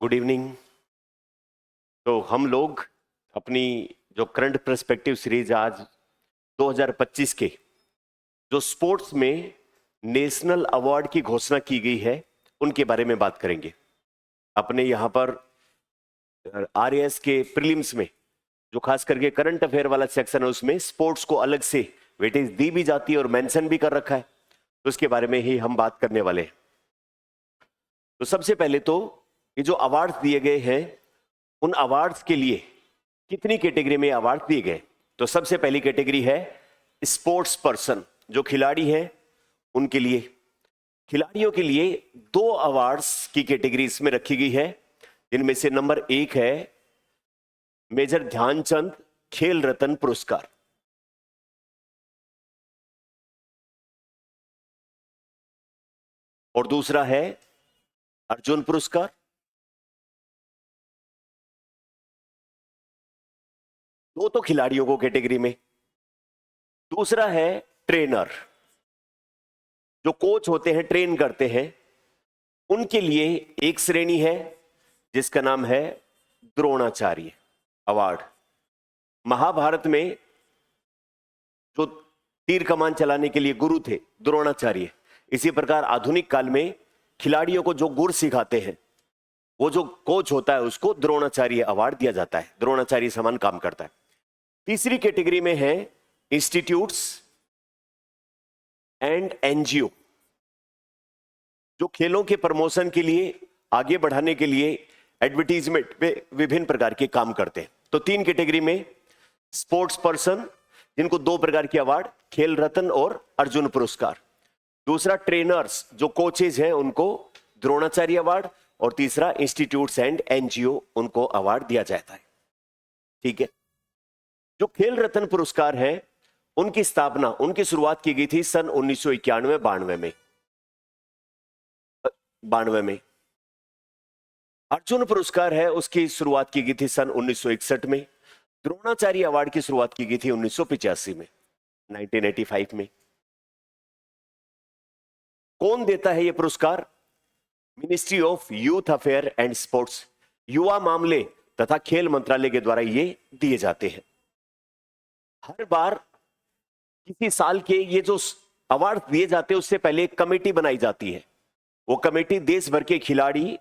Good evening. तो हम लोग अपनी जो करंट पर्सपेक्टिव सीरीज आज 2025 के जो स्पोर्ट्स में नेशनल अवार्ड की घोषणा की गई है उनके बारे में बात करेंगे। अपने यहाँ पर आरएएस के प्रीलिम्स में जो खास करके करंट अफेयर वाला सेक्शन है उसमें स्पोर्ट्स को अलग से वेटेज दी भी जाती है और मेंशन भी कर रखा है, तो उसके बारे में ही हम बात करने वाले हैं। तो सबसे पहले तो ये जो अवार्ड्स दिए गए हैं उन अवार्ड्स के लिए कितनी कैटेगरी में अवार्ड दिए गए। तो सबसे पहली कैटेगरी है स्पोर्ट्स पर्सन, जो खिलाड़ी हैं उनके लिए। खिलाड़ियों के लिए 2 अवार्ड्स की कैटेगरी इसमें रखी गई है, जिनमें से नंबर 1 है मेजर ध्यानचंद खेल रत्न पुरस्कार, और दूसरा है अर्जुन पुरस्कार। दो तो खिलाड़ियों को कैटेगरी में। दूसरा है ट्रेनर, जो कोच होते हैं, ट्रेन करते हैं, उनके लिए एक श्रेणी है जिसका नाम है द्रोणाचार्य अवार्ड। महाभारत में जो तीर कमान चलाने के लिए गुरु थे द्रोणाचार्य, इसी प्रकार आधुनिक काल में खिलाड़ियों को जो गुर सिखाते हैं वो जो कोच होता है उसको द्रोणाचार्य अवार्ड दिया जाता है। द्रोणाचार्य समान काम करता है। तीसरी कैटेगरी में है इंस्टीट्यूट्स एंड एनजीओ, जो खेलों के प्रमोशन के लिए, आगे बढ़ाने के लिए एडवर्टीजमेंट पे विभिन्न प्रकार के काम करते हैं। तो 3 कैटेगरी में स्पोर्ट्स पर्सन, जिनको 2 प्रकार के अवार्ड, खेल रत्न और अर्जुन पुरस्कार। दूसरा ट्रेनर्स, जो कोचेज हैं, उनको द्रोणाचार्य अवार्ड। और तीसरा इंस्टीट्यूट्स एंड एनजीओ, उनको अवार्ड दिया जाता है। ठीक है। जो खेल रत्न पुरस्कार है उनकी स्थापना, उनकी शुरुआत की गई थी सन 1991-92 में। अर्जुन पुरस्कार है उसकी शुरुआत की गई थी सन 1961 में। द्रोणाचार्य अवार्ड की शुरुआत की गई थी 1985 में, 1985 में। कौन देता है यह पुरस्कार? Ministry of youth affair and sports, युवा मामले तथा खेल मंत्रालय के द्वारा ये दिए जाते हैं। हर बार किसी साल के ये जो अवार्ड दिए जाते हैं उससे पहले एक कमेटी बनाई जाती है। वो कमेटी देश भर के खिलाड़ी,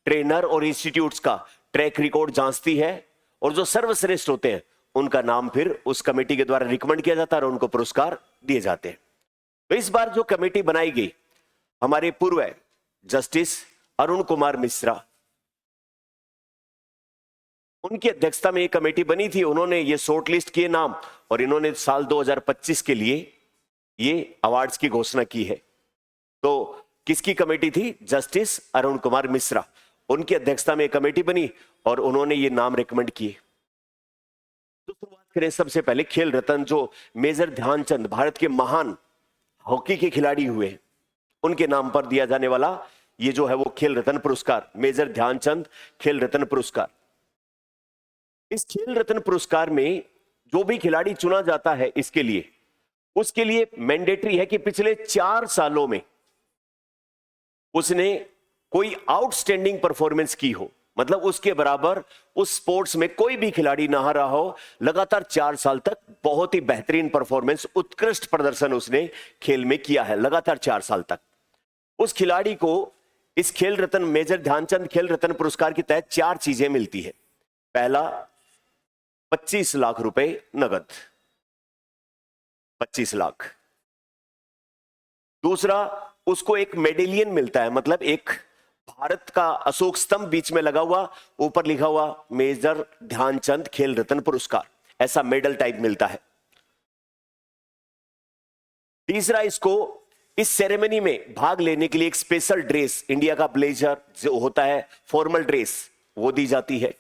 ट्रेनर और इंस्टीट्यूट्स का ट्रैक रिकॉर्ड जांचती है, और जो सर्वश्रेष्ठ होते हैं उनका नाम फिर उस कमेटी के द्वारा रिकमेंड किया जाता है और उनको पुरस्कार दिए जाते हैं। तो इस बार जो कमेटी बनाई गई, हमारे पूर्व जस्टिस अरुण कुमार मिश्रा, उनकी अध्यक्षता में एक कमेटी बनी थी। उन्होंने ये शॉर्ट लिस्ट किए नाम और इन्होंने साल 2025 के लिए ये अवार्ड्स की घोषणा की है। तो किसकी कमेटी थी? जस्टिस अरुण कुमार मिश्रा, उनकी अध्यक्षता में एक कमेटी बनी और उन्होंने ये नाम रिकमेंड किए। तो शुरुआत करें सबसे पहले खेल रत्न, जो मेजर ध्यानचंद, भारत के महान हॉकी के खिलाड़ी हुए, उनके नाम पर दिया जाने वाला ये जो है वो खेल रत्न पुरस्कार, मेजर ध्यानचंद खेल रत्न पुरस्कार। इस खेल रत्न पुरस्कार में जो भी खिलाड़ी चुना जाता है इसके लिए, उसके लिए मैंडेटरी है कि पिछले 4 सालों में उसने कोई आउटस्टैंडिंग परफॉर्मेंस की हो, मतलब उसके बराबर उस स्पोर्ट्स में कोई भी खिलाड़ी ना रहा हो। लगातार 4 साल तक बहुत ही बेहतरीन परफॉर्मेंस, उत्कृष्ट प्रदर्शन उसने खेल में किया है लगातार 4 साल तक। उस खिलाड़ी को इस खेल रत्न, मेजर ध्यानचंद खेल रत्न पुरस्कार के तहत 4 चीजें मिलती है। पहला, 25 लाख रुपए नगद, 25 लाख। दूसरा, उसको एक मेडेलियन मिलता है, मतलब एक भारत का अशोक स्तंभ बीच में लगा हुआ, ऊपर लिखा हुआ मेजर ध्यानचंद खेल रत्न पुरस्कार, ऐसा मेडल टाइप मिलता है। तीसरा, इसको इस सेरेमनी में भाग लेने के लिए एक स्पेशल ड्रेस, इंडिया का ब्लेजर जो होता है, फॉर्मल ड्रेस, वो दी जाती है।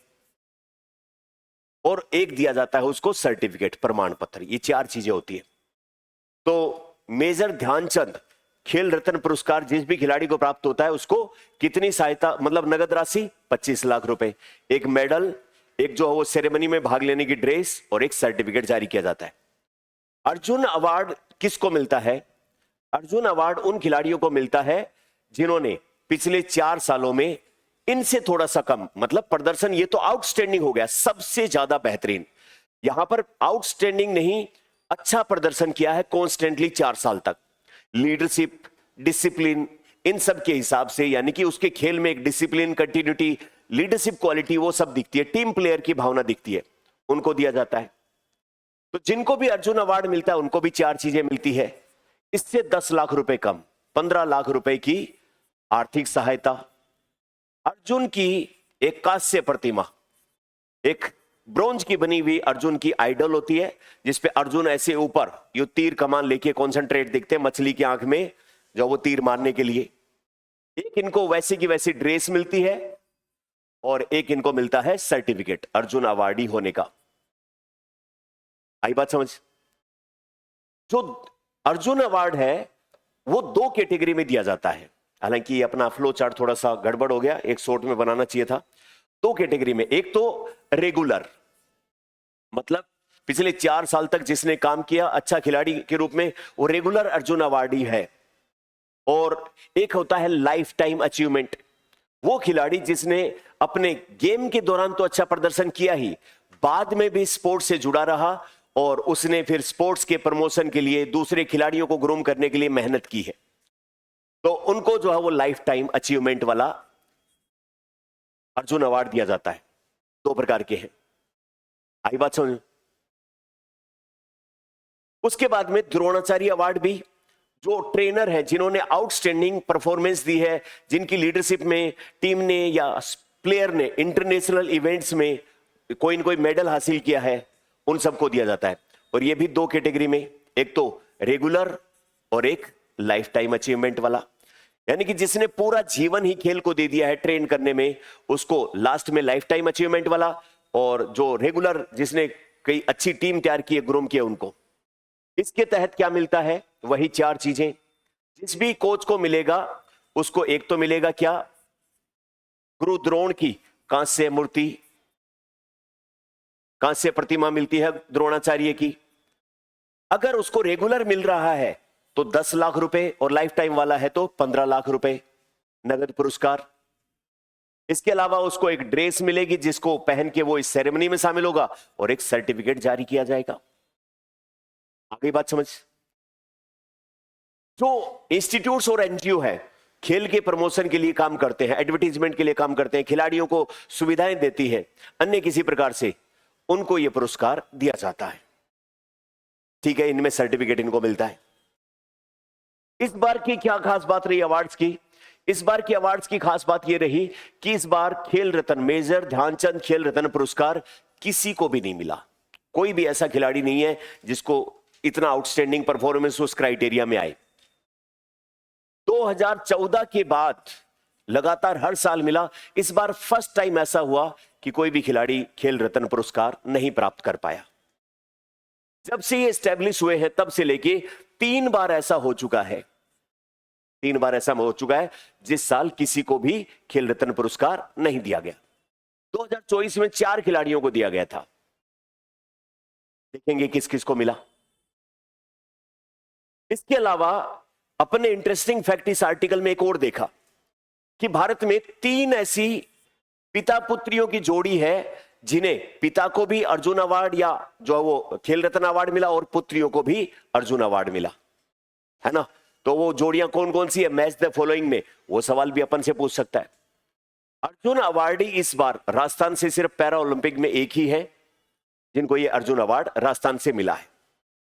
और एक दिया जाता है उसको सर्टिफिकेट, प्रमाण पत्र। ये 4 चीजें होती है। तो मेजर ध्यानचंद खेल रत्न पुरस्कार जिस भी खिलाड़ी को प्राप्त होता है उसको कितनी सहायता, मतलब नगद राशि 25 लाख रुपए, एक मेडल, एक जो है वो सेरेमनी में भाग लेने की ड्रेस और एक सर्टिफिकेट जारी किया जाता है। अर्जुन अवार्ड किसको मिलता है? अर्जुन अवार्ड उन खिलाड़ियों को मिलता है जिन्होंने पिछले 4 सालों में इनसे थोड़ा सा कम, मतलब प्रदर्शन ये तो आउटस्टैंडिंग हो गया, सबसे ज्यादा बेहतरीन। यहां पर आउटस्टैंडिंग नहीं, अच्छा प्रदर्शन किया है कॉन्स्टेंटली 4 साल तक। लीडरशिप, डिसिप्लिन, इन सब के हिसाब से, यानी कि उसके खेल में एक डिसिप्लिन, कंटिन्यूटी, लीडरशिप क्वालिटी, वो सब दिखती है, टीम प्लेयर की भावना दिखती है, उनको दिया जाता है। तो जिनको भी अर्जुन अवार्ड मिलता है उनको भी 4 चीजें मिलती है। इससे 10 लाख रुपए कम, 15 लाख रुपए की आर्थिक सहायता, अर्जुन की एक कांस्य प्रतिमा, एक ब्रोंज की बनी हुई अर्जुन की आइडल होती है, जिसपे अर्जुन ऐसे ऊपर यो तीर कमान लेके कॉन्सेंट्रेट दिखते हैं मछली की आंख में, जो वो तीर मारने के लिए। एक इनको वैसे की वैसी ड्रेस मिलती है और एक इनको मिलता है सर्टिफिकेट अर्जुन अवार्डी होने का। आई बात समझ? जो अर्जुन अवार्ड है वो 2 कैटेगरी में दिया जाता है, हालांकि अपना फ्लो चार्ट थोड़ा सा गड़बड़ हो गया, एक शॉर्ट में बनाना चाहिए था। 2 कैटेगरी में, एक तो रेगुलर, मतलब पिछले 4 साल तक जिसने काम किया अच्छा खिलाड़ी के रूप में, वो रेगुलर अर्जुन अवार्डी है। और एक होता है लाइफ टाइम अचीवमेंट, वो खिलाड़ी जिसने अपने गेम के दौरान तो अच्छा प्रदर्शन किया ही, बाद में भी स्पोर्ट्स से जुड़ा रहा और उसने फिर स्पोर्ट्स के प्रमोशन के लिए, दूसरे खिलाड़ियों को ग्रूम करने के लिए मेहनत की है, तो उनको जो है वो लाइफ टाइम अचीवमेंट वाला अर्जुन अवार्ड दिया जाता है। 2 प्रकार के हैं। आई बात समझ? उसके बाद में द्रोणाचार्य अवार्ड भी, जो ट्रेनर है जिन्होंने आउटस्टैंडिंग परफॉर्मेंस दी है, जिनकी लीडरशिप में टीम ने या प्लेयर ने इंटरनेशनल इवेंट्स में कोई न कोई मेडल हासिल किया है, उन सबको दिया जाता है। और ये भी 2 कैटेगरी में, एक तो रेगुलर और एक लाइफ टाइम अचीवमेंट वाला, यानी कि जिसने पूरा जीवन ही खेल को दे दिया है ट्रेन करने में, उसको लास्ट में लाइफ टाइम अचीवमेंट वाला, और जो रेगुलर जिसने कई अच्छी टीम तैयार की है, ग्रूम किया, उनको। इसके तहत क्या मिलता है? वही 4 चीजें जिस भी कोच को मिलेगा उसको। एक तो मिलेगा क्या? गुरु द्रोण की कांस्य मूर्ति, कांस्य प्रतिमा मिलती है द्रोणाचार्य की। अगर उसको रेगुलर मिल रहा है तो 10 लाख रुपए, और लाइफ टाइम वाला है तो 15 लाख रुपए नगद पुरस्कार। इसके अलावा उसको एक ड्रेस मिलेगी जिसको पहन के वो इस सेरेमनी में शामिल होगा, और एक सर्टिफिकेट जारी किया जाएगा। आगे बात समझ? जो इंस्टीट्यूट्स और एनजीओ है, खेल के प्रमोशन के लिए काम करते हैं, एडवर्टीजमेंट के लिए काम करते हैं, खिलाड़ियों को सुविधाएं देती है अन्य किसी प्रकार से, उनको यह पुरस्कार दिया जाता है। ठीक है, इनमें सर्टिफिकेट इनको मिलता है। इस बार की क्या खास बात रही अवार्ड्स की? इस बार की अवार्ड्स की खास बात यह रही कि इस बार खेल रत्न, मेजर ध्यानचंद खेल रत्न पुरस्कार किसी को भी नहीं मिला। कोई भी ऐसा खिलाड़ी नहीं है जिसको इतना आउटस्टैंडिंग परफॉर्मेंस उस क्राइटेरिया में आए। 2014 के बाद लगातार हर साल मिला, इस बार फर्स्ट टाइम ऐसा हुआ कि कोई भी खिलाड़ी खेल रत्न पुरस्कार नहीं प्राप्त कर पाया। जब से ये एस्टेब्लिश हुए हैं तब से लेके 3 बार ऐसा हो चुका है, 3 बार ऐसा हो चुका है जिस साल किसी को भी खेल रत्न पुरस्कार नहीं दिया गया। 2024 में 4 खिलाड़ियों को दिया गया था। देखेंगे किस किस को मिला। इसके अलावा अपने इंटरेस्टिंग फैक्ट इस आर्टिकल में एक और देखा कि भारत में 3 ऐसी पिता पुत्रियों की जोड़ी है जिन्हें पिता को भी अर्जुन अवार्ड या जो वो खेल रत्न अवार्ड मिला, और पुत्रियों को भी अर्जुन अवार्ड मिला, है ना। तो वो जोड़ियां कौन कौन सी है? मैच द फॉलोइंग में, वो सवाल भी अपन से पूछ सकता है। अर्जुन अवार्डी इस बार राजस्थान से सिर्फ पैरा ओलंपिक में एक ही है जिनको ये अर्जुन अवार्ड राजस्थान से मिला है।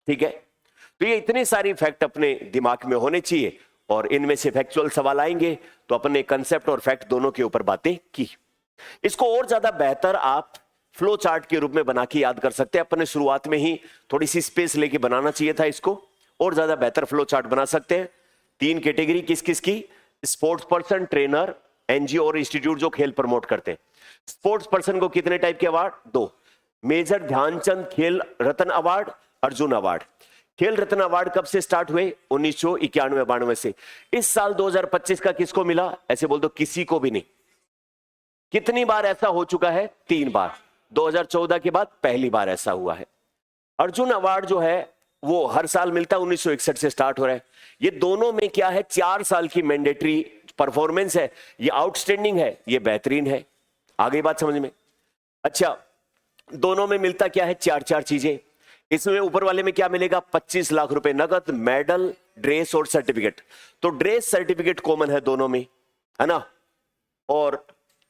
ठीक है, तो ये इतने सारी फैक्ट अपने दिमाग में होने चाहिए, और इनमें से फैक्चुअल सवाल आएंगे तो अपने कंसेप्ट और फैक्ट दोनों के ऊपर बातें की। इसको और ज्यादा बेहतर आप फ्लो चार्ट के रूप में बना के याद कर सकते हैं। अपने शुरुआत में ही थोड़ी सी स्पेस लेके बनाना चाहिए था इसको, और ज्यादा बेहतर फ्लो चार्ट बना सकते हैं। 3 कैटेगरी किस किस की? स्पोर्ट्स पर्सन, ट्रेनर, एनजीओ और इंस्टीट्यूट जो खेल प्रमोट करते हैं। स्पोर्ट्स पर्सन को कितने टाइप के अवार्ड? 2, मेजर ध्यानचंद खेल रत्न अवार्ड, अर्जुन अवार्ड। खेल रत्न अवार्ड कब से स्टार्ट हुए? 1991-92 से। इस साल 2025 का किसको मिला? ऐसे बोल दो, किसी को भी नहीं। कितनी बार ऐसा हो चुका है? 3 बार। 2014 के बाद पहली बार ऐसा हुआ है। अर्जुन अवार्ड जो है वो हर साल मिलता है, 1961 से स्टार्ट हो रहा है। ये दोनों में क्या है? 4 साल की मैंडेटरी परफॉर्मेंस है ये आउटस्टैंडिंग है, ये बेहतरीन है। आगे बात समझ में। अच्छा, दोनों में मिलता क्या है? चार चार चीजें। इसमें ऊपर वाले में क्या मिलेगा? 25 लाख रुपए नगद, मेडल, ड्रेस और सर्टिफिकेट। तो ड्रेस सर्टिफिकेट कॉमन है दोनों में, है ना। और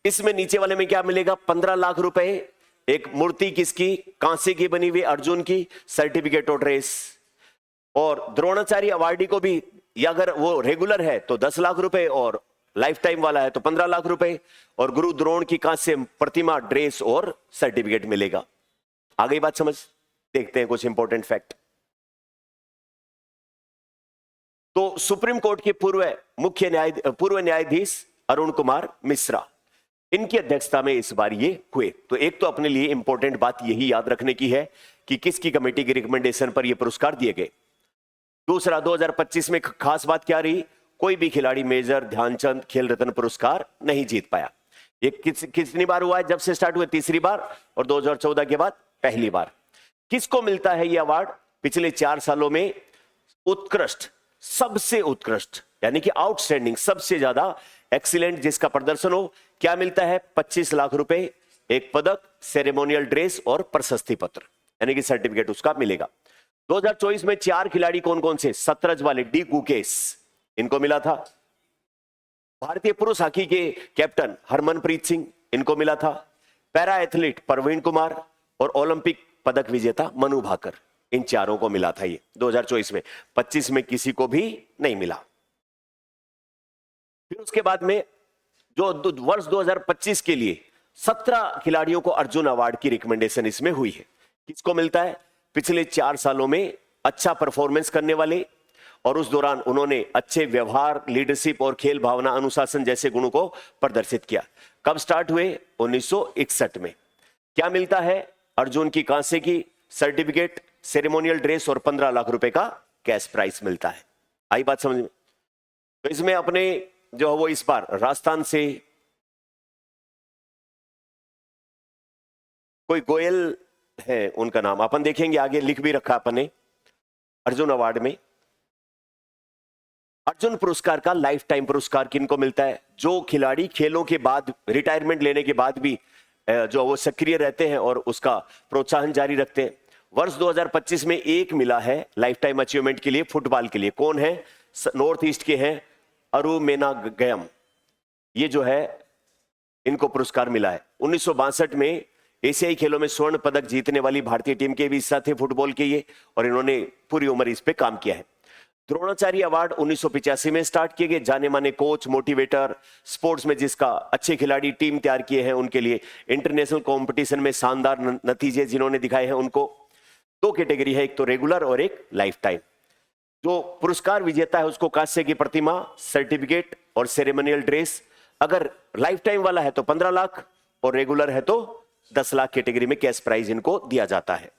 इसमें नीचे वाले में क्या मिलेगा? 15 लाख रुपए, एक मूर्ति किसकी? कांसे की बनी हुई अर्जुन की, सर्टिफिकेट और ड्रेस। और द्रोणाचार्य अवार्डी को भी, या अगर वो रेगुलर है तो 10 लाख रुपए, और लाइफ टाइम वाला है तो 15 लाख रुपए, और गुरु द्रोण की कांस्य प्रतिमा, ड्रेस और सर्टिफिकेट मिलेगा। आ गई बात समझ? देखते हैं कुछ इंपॉर्टेंट फैक्ट। तो सुप्रीम कोर्ट के पूर्व न्यायाधीश अरुण कुमार मिश्रा, इनकी अध्यक्षता में इस बार ये हुए। तो एक तो अपने लिए इंपॉर्टेंट बात यही याद रखने की है कि किसकी कमेटी की रिकमेंडेशन पर ये पुरस्कार दिए गए। दूसरा, 2025 में खास बात क्या रही? कोई भी खिलाड़ी मेजर ध्यानचंद खेल रत्न पुरस्कार नहीं जीत पाया। ये कितनी बार हुआ है? जब से स्टार्ट हुए तीसरी बार, और 2014 के बाद पहली बार। किसको मिलता है ये अवार्ड? पिछले 4 सालों में उत्कृष्ट, सबसे उत्कृष्ट, यानी कि आउटस्टैंडिंग, सबसे ज्यादा एक्सीलेंट जिसका प्रदर्शन हो, क्या मिलता है? 25 लाख रुपए, एक पदक, सेरेमोनियल ड्रेस और प्रशस्ति पत्र, यानी कि सर्टिफिकेट उसका मिलेगा। 2024 में 4 खिलाड़ी कौन कौन से? शतरंज वाले डी गुकेश, इनको मिला था। भारतीय पुरुष हॉकी के कैप्टन हरमनप्रीत सिंह, इनको मिला था। पैरा एथलीट प्रवीण कुमार और ओलंपिक पदक विजेता मनु भाकर, इन चारों को मिला था ये 2024 में। 25 में किसी को भी नहीं मिला। फिर उसके बाद में जो वर्ष 2025 के लिए 17 खिलाड़ियों को अर्जुन अवार्ड की रिकमेंडेशन इसमें हुई है। किसको मिलता है? पिछले 4 सालों में अच्छा परफॉर्मेंस करने वाले, और उस दौरान उन्होंने अच्छे व्यवहार, लीडरशिप और खेल भावना, अनुशासन जैसे गुणों को प्रदर्शित किया। कब स्टार्ट हुए? 1961 में। क्या मिलता है? अर्जुन की कांसे की सर्टिफिकेट, सेरेमोनियल ड्रेस और 15 लाख रुपए का कैश प्राइज मिलता है। आई बात समझ में? तो इसमें अपने जो है वो इस बार राजस्थान से कोई गोयल है, उनका नाम अपन देखेंगे आगे, लिख भी रखा अपन ने। अर्जुन अवार्ड में अर्जुन पुरस्कार का लाइफ टाइम पुरस्कार किनको मिलता है? जो खिलाड़ी खेलों के बाद, रिटायरमेंट लेने के बाद भी जो वो सक्रिय रहते हैं और उसका प्रोत्साहन जारी रखते हैं। वर्ष 2025 में एक मिला है लाइफ टाइम अचीवमेंट के लिए, फुटबॉल के लिए। कौन है? नॉर्थ ईस्ट के हैं अरुमेनागयम, ये जो है इनको पुरस्कार मिला है। 1962 में एशियाई खेलों में स्वर्ण पदक जीतने वाली भारतीय टीम के भी हिस्सा थे फुटबॉल के ये, और इन्होंने पूरी उम्र इस पे काम किया है। द्रोणाचार्य अवार्ड 1985 में स्टार्ट किए गए। जाने माने कोच, मोटिवेटर, स्पोर्ट्स में जिसका अच्छे खिलाड़ी टीम तैयार किए हैं उनके लिए, इंटरनेशनल कंपटीशन में शानदार नतीजे जिन्होंने दिखाए हैं उनको। 2 कैटेगरी है, एक तो रेगुलर और एक लाइफ टाइम। जो पुरस्कार विजेता है उसको कांस्य की प्रतिमा, सर्टिफिकेट और सेरेमोनियल ड्रेस, अगर लाइफ टाइम वाला है तो 15 लाख और रेगुलर है तो 10 लाख कैटेगरी में कैश प्राइज इनको दिया जाता है।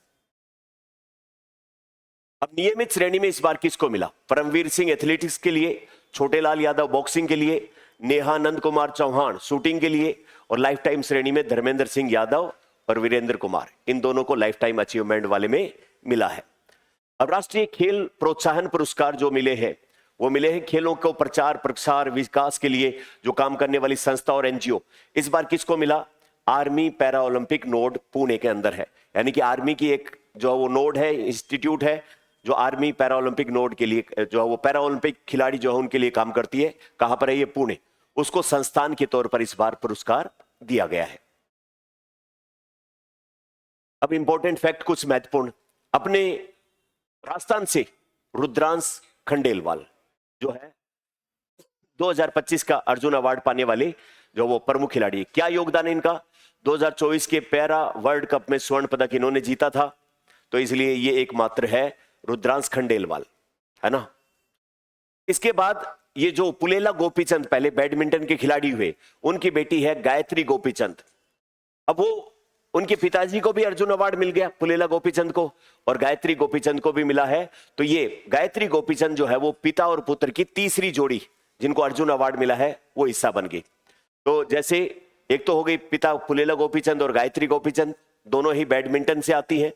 अब नियमित श्रेणी में इस बार किसको मिला? परमवीर सिंह एथलेटिक्स के लिए, छोटेलाल यादव बॉक्सिंग के लिए, नेहानंद कुमार चौहान शूटिंग के लिए, और लाइफ टाइम श्रेणी में धर्मेंद्र सिंह यादव और वीरेंद्र कुमार, इन दोनों को लाइफ टाइम अचीवमेंट वाले में मिला है। अब राष्ट्रीय खेल प्रोत्साहन पुरस्कार जो मिले हैं वो मिले हैं खेलों को प्रचार, प्रसार, विकास के लिए जो काम करने वाली संस्था और एनजीओ। इस बार किसको मिला? Army para Olympic node Pune के अंदर है, यानी कि आर्मी की एक जो वो नोड है, इंस्टीट्यूट है, जो आर्मी पैरा ओलंपिक नोड के लिए जो है वो पैरा ओलंपिक खिलाड़ी जो है उनके लिए काम करती है। कहां पर है ये? पुणे। उसको संस्थान के तौर पर इस बार पुरस्कार दिया गया है। अब इंपॉर्टेंट फैक्ट कुछ महत्वपूर्ण, अपने राजस्थान से रुद्रांश खंडेलवाल जो है 2025 का अर्जुन अवार्ड पाने वाले जो वो प्रमुख खिलाड़ी, क्या योगदान है इनका? 2024 के पैरा वर्ल्ड कप में स्वर्ण पदक इन्होंने जीता था, तो इसलिए ये एकमात्र है रुद्रांश खंडेलवाल, है ना। इसके बाद ये जो पुलेला गोपीचंद पहले बैडमिंटन के खिलाड़ी हुए, उनकी बेटी है गायत्री गोपीचंद। अब वो उनके पिताजी को भी अर्जुन अवार्ड मिल गया, पुलेला गोपीचंद को, और गायत्री गोपीचंद को भी मिला है। तो ये गायत्री गोपीचंद जो है वो पिता और पुत्र की तीसरी जोड़ी जिनको अर्जुन अवार्ड मिला है वो हिस्सा बन गई। तो जैसे एक तो हो गई पिता पुलेला गोपीचंद और गायत्री गोपीचंद, दोनों ही बैडमिंटन से आती हैं।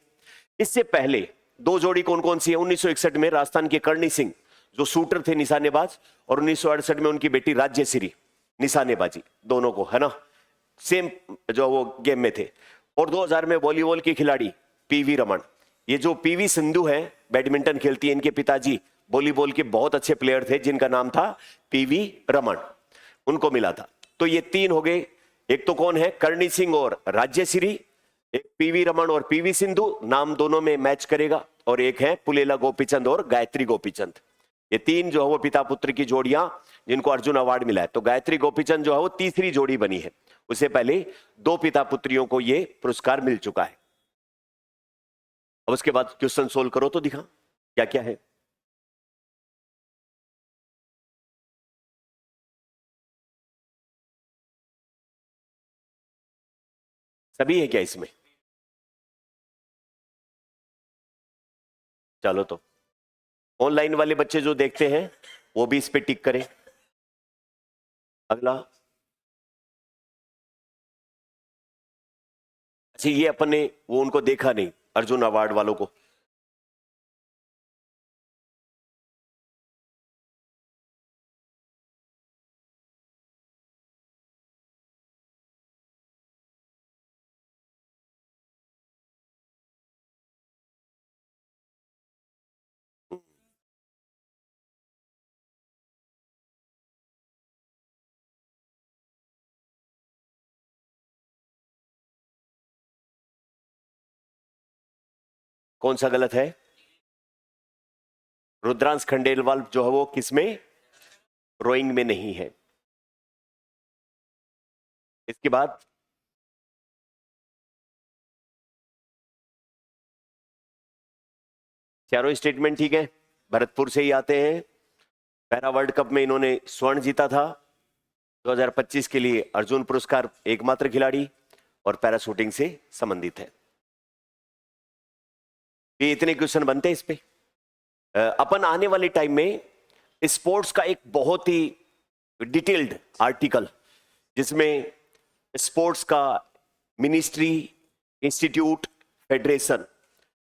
इससे पहले 2 जोड़ी कौन कौन सी है? 1961 में राजस्थान के करणी सिंह जो शूटर थे निशानेबाज, और 1968 में उनकी बेटी राज्यश्री निशानेबाजी, दोनों को, है ना, सेम जो वो गेम में थे। और 2000 में वॉलीबॉल की खिलाड़ी पीवी रमन। ये जो पीवी सिंधु है, बैडमिंटन खेलती है, इनके पिताजी वॉलीबॉल के बहुत अच्छे प्लेयर थे जिनका नाम था पीवी रमन, उनको मिला था। तो ये 3 हो गए। एक तो कौन है, करणी सिंह और राज्यश्री, एक पीवी रमन और पीवी सिंधु, नाम दोनों में मैच करेगा, और एक है पुलेला गोपीचंद और गायत्री गोपीचंद। ये 3 जो है वो पिता पुत्र की जोड़ियां जिनको अर्जुन अवार्ड मिला है। तो गायत्री गोपीचंद जो है वो तीसरी जोड़ी बनी है, उससे पहले 2 पिता पुत्रियों को ये पुरस्कार मिल चुका है। अब उसके बाद क्वेश्चन सोल्व करो तो दिखा क्या क्या है। सभी है क्या इसमें? चलो, तो ऑनलाइन वाले बच्चे जो देखते हैं वो भी इस पे टिक करें। अगला, अच्छा ये अपन ने वो उनको देखा नहीं, अर्जुन अवार्ड वालों को। कौन सा गलत है? रुद्रांश खंडेलवाल जो है वो किसमें, रोइंग में नहीं है। इसके बाद चारों स्टेटमेंट ठीक है, भरतपुर से ही आते हैं। पैरा वर्ल्ड कप में इन्होंने स्वर्ण जीता था। 2025 के लिए अर्जुन पुरस्कार एकमात्र खिलाड़ी, और पैरा शूटिंग से संबंधित है। ये इतने क्वेश्चन बनते हैं इस पे। अपन आने वाले टाइम में स्पोर्ट्स का एक बहुत ही डिटेल्ड आर्टिकल, जिसमें स्पोर्ट्स का मिनिस्ट्री, इंस्टीट्यूट, फेडरेशन,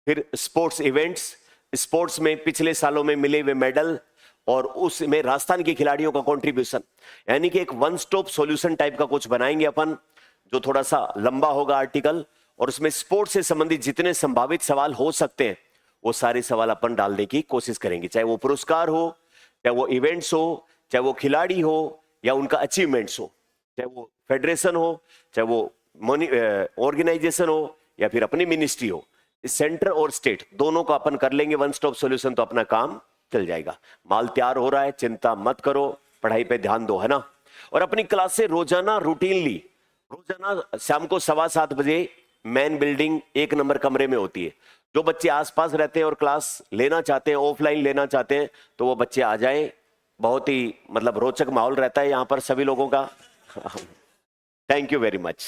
फिर स्पोर्ट्स इवेंट्स, स्पोर्ट्स में पिछले सालों में मिले हुए मेडल, और उसमें राजस्थान के खिलाड़ियों का कंट्रीब्यूशन, यानी कि एक वन स्टॉप सॉल्यूशन टाइप का कुछ बनाएंगे अपन, जो थोड़ा सा लंबा होगा आर्टिकल, और उसमें स्पोर्ट्स से संबंधित जितने संभावित सवाल हो सकते हैं वो सारे सवाल अपन डालने की कोशिश करेंगे, चाहे वो पुरस्कार हो, चाहे वो इवेंट्स हो, चाहे वो खिलाड़ी हो, या उनका अचीवमेंट्स हो, चाहे वो फेडरेशन हो, चाहे वो ऑर्गेनाइजेशन हो, या फिर अपनी मिनिस्ट्री हो। सेंटर और स्टेट दोनों का अपन कर लेंगे वन स्टॉप सॉल्यूशन, तो अपना काम चल जाएगा। माल तैयार हो रहा है, चिंता मत करो, पढ़ाई पे ध्यान दो, है ना। और अपनी क्लास से रोजाना रूटीनली, रोजाना शाम को 7:15 बजे मेन बिल्डिंग 1 नंबर कमरे में होती है। जो बच्चे आसपास रहते हैं और क्लास लेना चाहते हैं, ऑफलाइन लेना चाहते हैं, तो वो बच्चे आ जाएं। बहुत ही मतलब रोचक माहौल रहता है यहाँ पर सभी लोगों का। Thank you very much.